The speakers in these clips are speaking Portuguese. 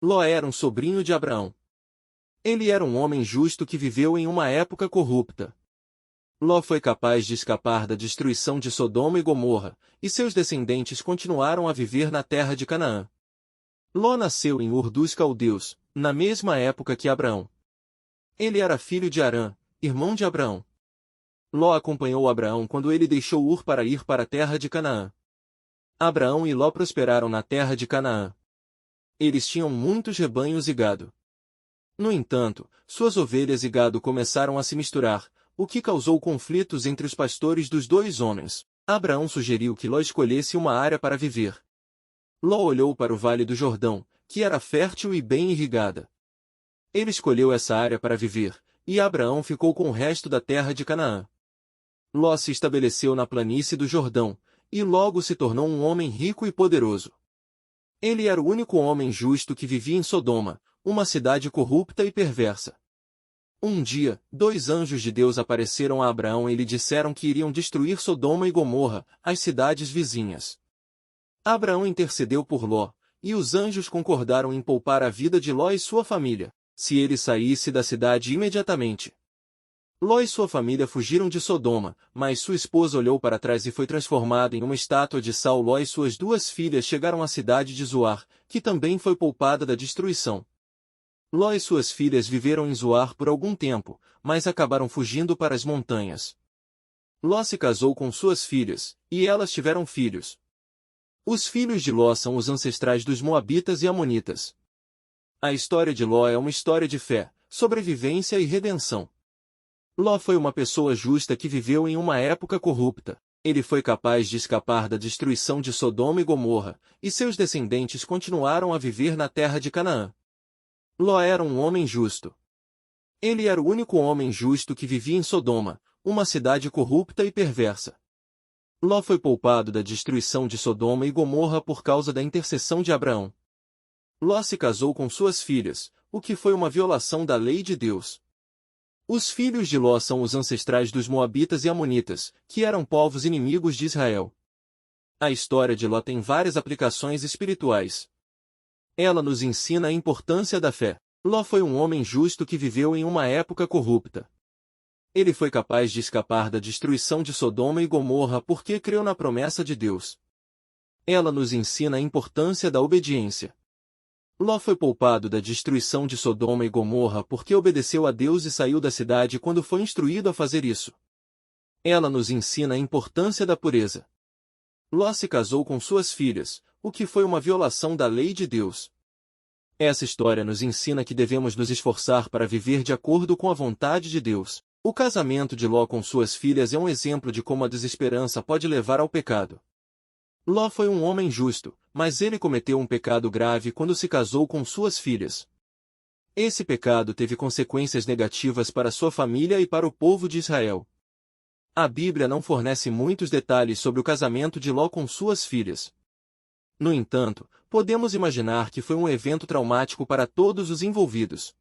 Ló era um sobrinho de Abraão. Ele era um homem justo que viveu em uma época corrupta. Ló foi capaz de escapar da destruição de Sodoma e Gomorra, e seus descendentes continuaram a viver na terra de Canaã. Ló nasceu em Ur dos Caldeus, na mesma época que Abraão. Ele era filho de Harã, irmão de Abraão. Ló acompanhou Abraão quando ele deixou Ur para ir para a terra de Canaã. Abraão e Ló prosperaram na terra de Canaã. Eles tinham muitos rebanhos e gado. No entanto, suas ovelhas e gado começaram a se misturar, o que causou conflitos entre os pastores dos dois homens. Abraão sugeriu que Ló escolhesse uma área para viver. Ló olhou para o vale do Jordão, que era fértil e bem irrigada. Ele escolheu essa área para viver, e Abraão ficou com o resto da terra de Canaã. Ló se estabeleceu na planície do Jordão, e logo se tornou um homem rico e poderoso. Ele era o único homem justo que vivia em Sodoma, uma cidade corrupta e perversa. Um dia, dois anjos de Deus apareceram a Abraão e lhe disseram que iriam destruir Sodoma e Gomorra, as cidades vizinhas. Abraão intercedeu por Ló, e os anjos concordaram em poupar a vida de Ló e sua família, se ele saísse da cidade imediatamente. Ló e sua família fugiram de Sodoma, mas sua esposa olhou para trás e foi transformada em uma estátua de sal. Ló e suas duas filhas chegaram à cidade de Zoar, que também foi poupada da destruição. Ló e suas filhas viveram em Zoar por algum tempo, mas acabaram fugindo para as montanhas. Ló se casou com suas filhas, e elas tiveram filhos. Os filhos de Ló são os ancestrais dos Moabitas e Amonitas. A história de Ló é uma história de fé, sobrevivência e redenção. Ló foi uma pessoa justa que viveu em uma época corrupta. Ele foi capaz de escapar da destruição de Sodoma e Gomorra, e seus descendentes continuaram a viver na terra de Canaã. Ló era um homem justo. Ele era o único homem justo que vivia em Sodoma, uma cidade corrupta e perversa. Ló foi poupado da destruição de Sodoma e Gomorra por causa da intercessão de Abraão. Ló se casou com suas filhas, o que foi uma violação da lei de Deus. Os filhos de Ló são os ancestrais dos Moabitas e Amonitas, que eram povos inimigos de Israel. A história de Ló tem várias aplicações espirituais. Ela nos ensina a importância da fé. Ló foi um homem justo que viveu em uma época corrupta. Ele foi capaz de escapar da destruição de Sodoma e Gomorra porque creu na promessa de Deus. Ela nos ensina a importância da obediência. Ló foi poupado da destruição de Sodoma e Gomorra porque obedeceu a Deus e saiu da cidade quando foi instruído a fazer isso. Ela nos ensina a importância da pureza. Ló se casou com suas filhas, o que foi uma violação da lei de Deus. Essa história nos ensina que devemos nos esforçar para viver de acordo com a vontade de Deus. O casamento de Ló com suas filhas é um exemplo de como a desesperança pode levar ao pecado. Ló foi um homem justo, mas ele cometeu um pecado grave quando se casou com suas filhas. Esse pecado teve consequências negativas para sua família e para o povo de Israel. A Bíblia não fornece muitos detalhes sobre o casamento de Ló com suas filhas. No entanto, podemos imaginar que foi um evento traumático para todos os envolvidos.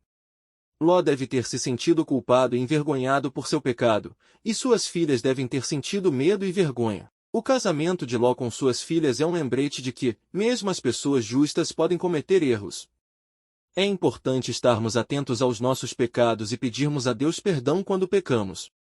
Ló deve ter se sentido culpado e envergonhado por seu pecado, e suas filhas devem ter sentido medo e vergonha. O casamento de Ló com suas filhas é um lembrete de que, mesmo as pessoas justas podem cometer erros. É importante estarmos atentos aos nossos pecados e pedirmos a Deus perdão quando pecamos.